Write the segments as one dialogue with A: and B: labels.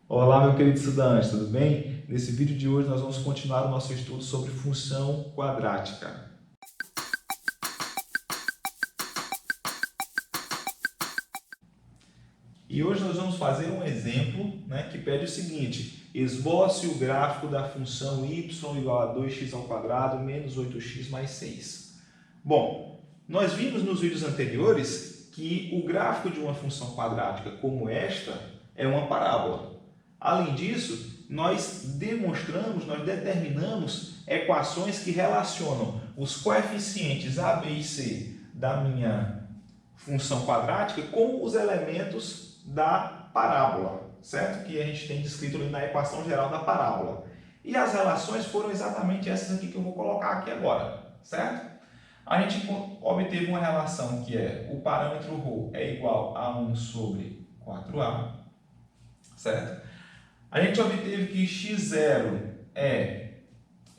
A: Olá, meu querido estudante, tudo bem? Nesse vídeo de hoje nós vamos continuar o nosso estudo sobre função quadrática. E hoje nós vamos fazer um exemplo, que pede o seguinte: esboce o gráfico da função y igual a 2x ao quadrado menos 8x mais 6. Bom, nós vimos nos vídeos anteriores que o gráfico de uma função quadrática como esta é uma parábola. Além disso, nós determinamos equações que relacionam os coeficientes a, b e c da minha função quadrática com os elementos da parábola, certo? Que a gente tem descrito ali na equação geral da parábola. E as relações foram exatamente essas aqui que eu vou colocar aqui agora, certo? A gente obteve uma relação que é o parâmetro ρ é igual a 1 sobre 4a, certo? A gente obteve que x0 é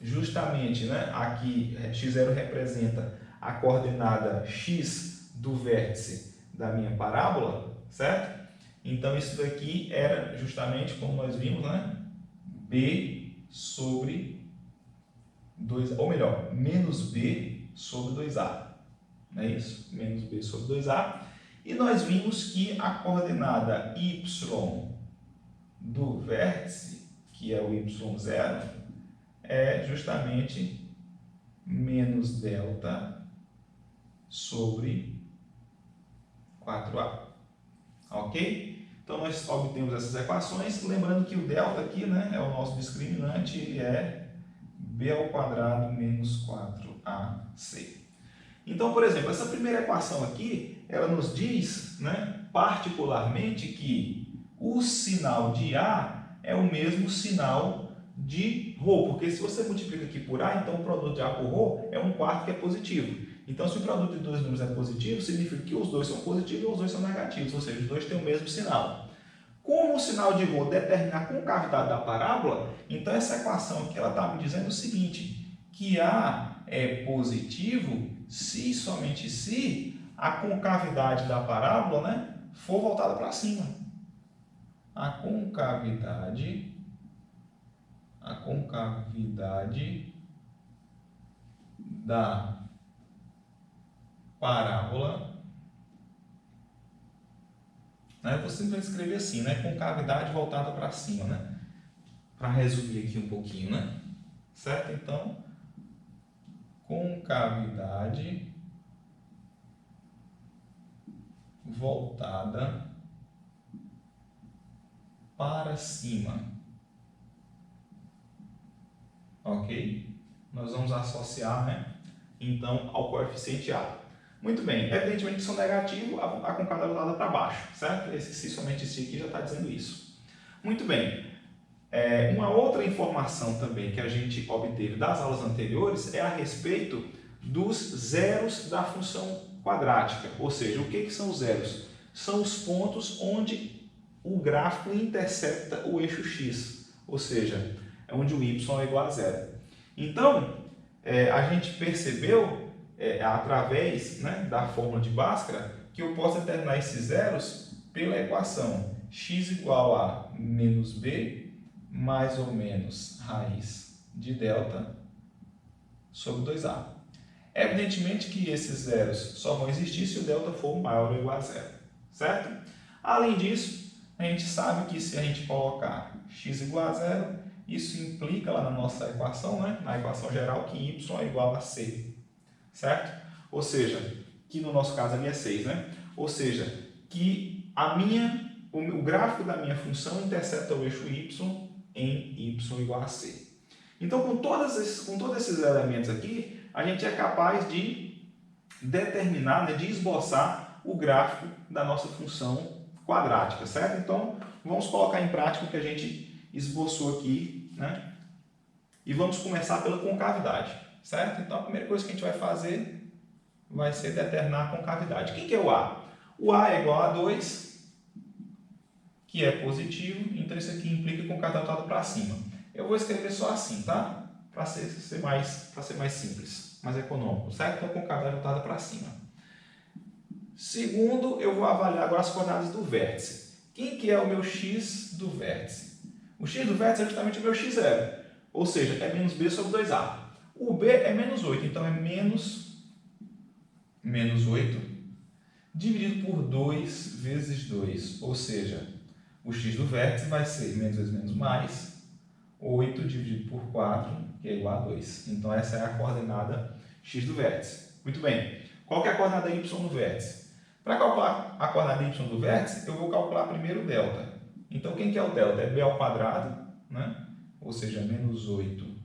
A: justamente, aqui x0 representa a coordenada x do vértice da minha parábola, certo? Então isso daqui era justamente, como nós vimos, b sobre 2, ou melhor, menos b sobre 2a. Não é isso? Menos b sobre 2a. E nós vimos que a coordenada y do vértice, que é o y0, é justamente menos delta sobre 4a. Ok? Então, nós obtemos essas equações, lembrando que o delta aqui, é o nosso discriminante, ele é b ao quadrado menos 4ac. Então, por exemplo, essa primeira equação aqui, ela nos diz, particularmente que o sinal de A é o mesmo sinal de ρ, porque se você multiplica aqui por A, então o produto de A por ρ é 1/4 que é positivo. Então, se o produto de dois números é positivo, significa que os dois são positivos ou os dois são negativos, ou seja, os dois têm o mesmo sinal. Como o sinal de ρ determina a concavidade da parábola, então essa equação aqui está me dizendo o seguinte, que A é positivo se somente se a concavidade da parábola for voltada para cima. A concavidade da parábola, eu vou simplesmente escrever assim, concavidade voltada para cima, para resumir aqui um pouquinho, certo? Então, concavidade voltada para cima, ok? Nós vamos associar, então, ao coeficiente A. Muito bem, evidentemente que são negativo, a concavidade voltada para baixo, certo? Esse se somente esse aqui já está dizendo isso. Muito bem, uma outra informação também que a gente obteve das aulas anteriores é a respeito dos zeros da função quadrática, ou seja, o que são os zeros? São os pontos onde o gráfico intercepta o eixo x, ou seja, é onde o y é igual a zero. Então, a gente percebeu, através da fórmula de Bhaskara, que eu posso determinar esses zeros pela equação x igual a menos b mais ou menos raiz de delta sobre 2a. Evidentemente que esses zeros só vão existir se o delta for maior ou igual a zero, certo? Além disso, a gente sabe que se a gente colocar x igual a zero, isso implica lá na nossa equação, na equação geral, que y é igual a c, certo? Ou seja, que no nosso caso ali é 6, Ou seja, que o gráfico da minha função intercepta o eixo y em y igual a c. Então, com todos esses elementos aqui, a gente é capaz de determinar, de esboçar o gráfico da nossa função quadrática, certo? Então, vamos colocar em prática o que a gente esboçou aqui, E vamos começar pela concavidade, certo? Então, a primeira coisa que a gente vai fazer vai ser determinar a concavidade. Quem que é o A? O A é igual a 2, que é positivo, então isso aqui implica concavidade voltada para cima. Eu vou escrever só assim, tá? Para ser mais simples, mais econômico, certo? Então, concavidade voltada para cima. Segundo, eu vou avaliar agora as coordenadas do vértice. Quem que é o meu x do vértice? O x do vértice é justamente o meu x0, ou seja, é menos b sobre 2a. O b é menos 8, então é menos 8 dividido por 2 vezes 2, ou seja, o x do vértice vai ser menos vezes menos mais 8 dividido por 4, que é igual a 2. Então essa é a coordenada x do vértice. Muito bem. Qual que é a coordenada y do vértice? Para calcular a coordenada y do vértice, eu vou calcular primeiro o delta. Então quem que é o delta? É b ao quadrado, né? Ou seja, menos 8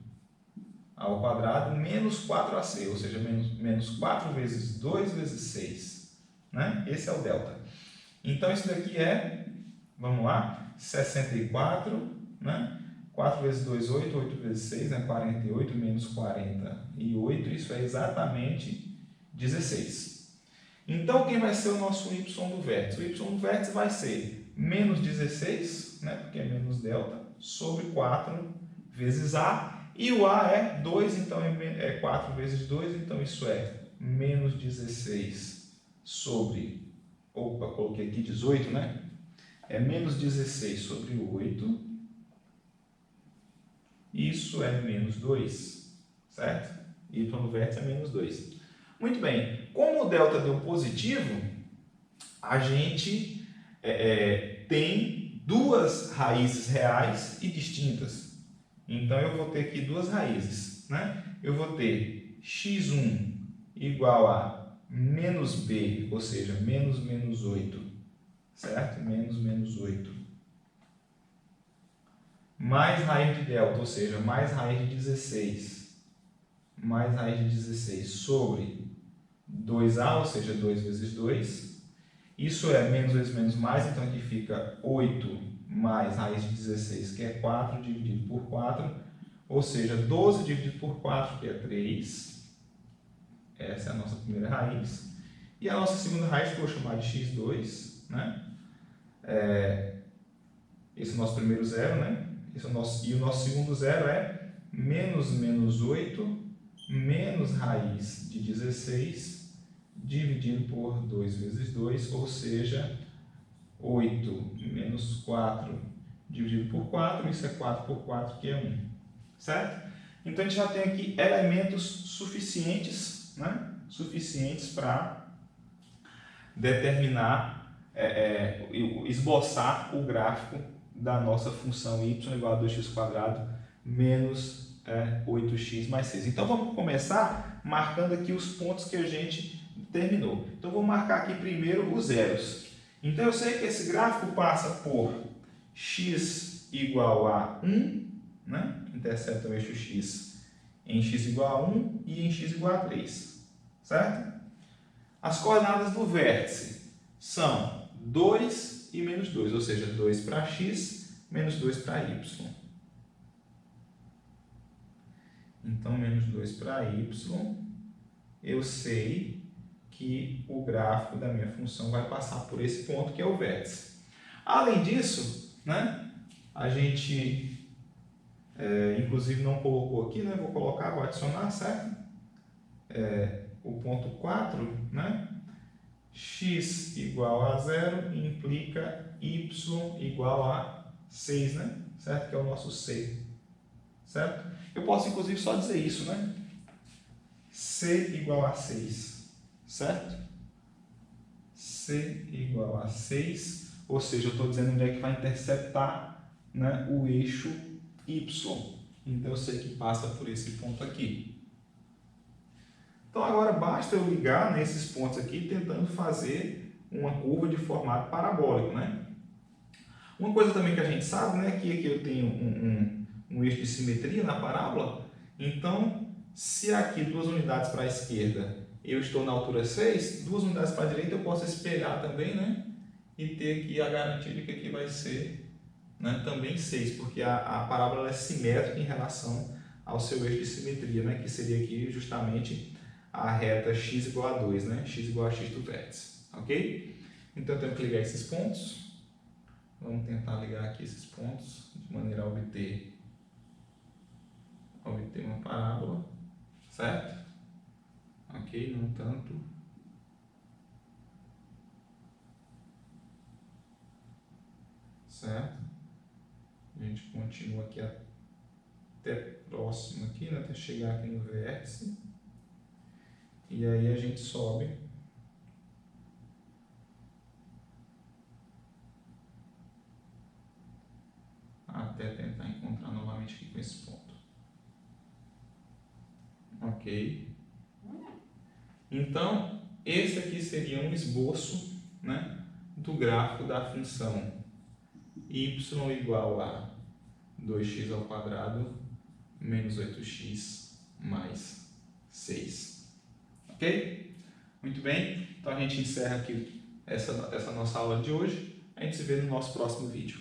A: ao quadrado menos 4ac, ou seja, menos 4 vezes 2 vezes 6. Né? Esse é o delta. Então isso daqui é, vamos lá, 64, né? 4 vezes 2, 8, 8 vezes 6, né? 48, menos 48, isso é exatamente 16. Então, quem vai ser o nosso y do vértice? O y do vértice vai ser menos 16, né? Porque é menos delta, sobre 4 vezes a, e o a é 2, então é 4 vezes 2, então isso é menos 16 sobre, opa, coloquei aqui 18, né? É menos 16 sobre 8, isso é menos 2, certo? Y no vértice é menos 2. Muito bem, como o delta deu positivo, a gente tem duas raízes reais e distintas. Então, eu vou ter aqui duas raízes, né? Eu vou ter x1 igual a menos b, ou seja, menos menos 8, certo? Menos 8. Mais raiz de delta, ou seja, mais raiz de 16. Mais raiz de 16 sobre 2a, ou seja, 2 vezes 2. Isso é menos vezes menos mais, então aqui fica 8 mais raiz de 16, que é 4, dividido por 4. Ou seja, 12 dividido por 4, que é 3. Essa é a nossa primeira raiz. E a nossa segunda raiz, que eu vou chamar de x2, né? Esse é o nosso primeiro zero, né? Esse é o nosso, e o nosso segundo zero é menos menos 8 menos raiz de 16 dividido por 2 vezes 2, ou seja, 8 menos 4 dividido por 4, isso é 4 por 4, que é 1. Certo? Então a gente já tem aqui elementos suficientes, né? Suficientes para determinar, esboçar o gráfico da nossa função y igual a 2x² menos 8x mais 6. Então vamos começar marcando aqui os pontos que a gente terminou. Então vou marcar aqui primeiro os zeros. Então eu sei que esse gráfico passa por x igual a 1, né? Intercepta o eixo x em x igual a 1 e em x igual a 3, certo? As coordenadas do vértice são 2 e menos 2, ou seja, 2 para x, menos 2 para y. Então, menos 2 para y, eu sei que o gráfico da minha função vai passar por esse ponto, que é o vértice. Além disso, né, a gente, inclusive, não colocou aqui, né, vou colocar, vou adicionar, certo? O ponto 4, né? X igual a 0 implica y igual a 6, né? Certo? Que é o nosso C. Certo? Eu posso, inclusive, só dizer isso, né? C igual a 6. Certo? C igual a 6. Ou seja, eu estou dizendo onde é que vai interceptar, né, o eixo Y. Então, eu sei que passa por esse ponto aqui. Então, agora basta eu ligar nesses pontos aqui, tentando fazer uma curva de formato parabólico, né? Uma coisa também que a gente sabe, né, que aqui eu tenho um eixo de simetria na parábola. Então, se aqui 2 unidades para a esquerda eu estou na altura 6, 2 unidades para a direita eu posso espelhar também, né? E ter aqui a garantia de que aqui vai ser, né, também 6, porque a parábola é simétrica em relação ao seu eixo de simetria, né? Que seria aqui justamente a reta x igual a 2, né? X igual a x do vértice, ok? Então, eu tenho que ligar esses pontos. Vamos tentar ligar aqui esses pontos de maneira a obter uma parábola, certo? Ok, não tanto. Certo? A gente continua aqui até próximo aqui, né, até chegar aqui no vértice. E aí a gente sobe até tentar encontrar novamente aqui com esse ponto. Ok? Então, esse aqui seria um esboço, né, do gráfico da função y igual a 2x ao quadrado menos 8x mais 6. Ok? Muito bem. Então a gente encerra aqui essa nossa aula de hoje. A gente se vê no nosso próximo vídeo.